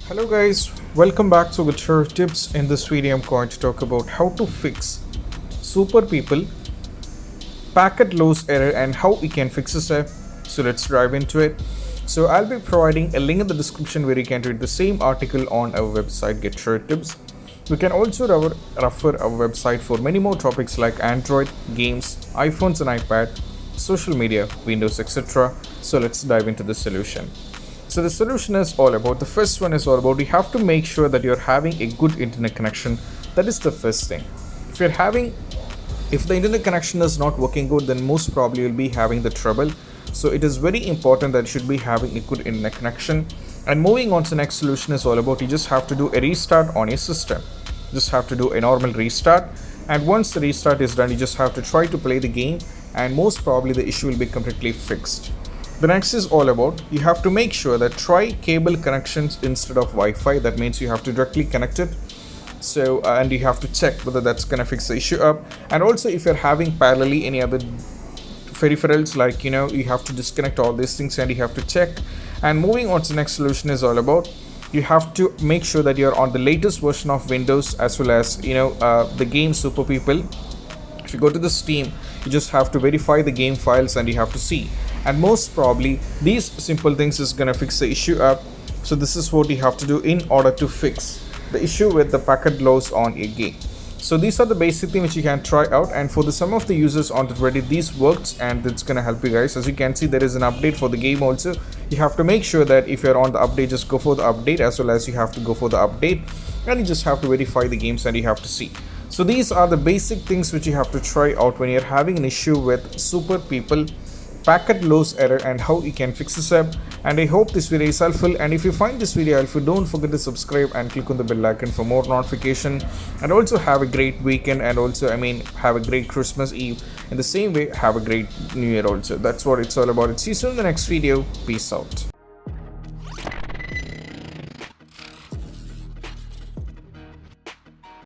Hello guys, welcome back to Guitar Tips. In this video I'm going to talk about how to fix super people packet loss error and how we can fix this up. So let's dive into it. So I'll be providing a link in the description where you can read the same article on our website Guitar Tips. You can also refer our website for many more topics like Android, games, iPhones and iPad, social media, Windows, etc. So let's dive into the solution. So the solution is all about, the first one is all about, you have to make sure that you're having a good internet connection. That is the first thing. If the internet connection is not working good, then most probably you'll be having the trouble. So it is very important that you should be having a good internet connection. And moving on to the next solution is all about, you just have to do a restart on your system. Just have to do a normal restart, and once the restart is done, you just have to try to play the game, and most probably the issue will be completely fixed. The next is all about, you have to make sure that try cable connections instead of Wi-Fi. That means you have to directly connect it. So and you have to check whether that's gonna fix the issue up. And also, if you're having parallelly any other peripherals, like you have to disconnect all these things and you have to check. And moving on to the next solution is all about, you have to make sure that you're on the latest version of Windows, as well as the game Super People. If you go to the Steam, you just have to verify the game files and you have to see. And most probably these simple things is gonna fix the issue up. So this is what you have to do in order to fix the issue with the packet loss on a game. So these are the basic things which you can try out, and for some of the users on the Reddit, these works and it's gonna help you guys. As you can see, there is an update for the game also. You have to make sure that if you're on the update, just go for the update, as well as you have to go for the update, and you just have to verify the games and you have to see. So these are the basic things which you have to try out when you're having an issue with Super People packet loss error and how you can fix this up. And I hope this video is helpful, and if you find this video helpful, don't forget to subscribe and click on the bell icon for more notification. And also have a great weekend, and also have a great Christmas Eve. In the same way, have a great New Year also. That's what it's all about. See you soon in the next video. Peace out.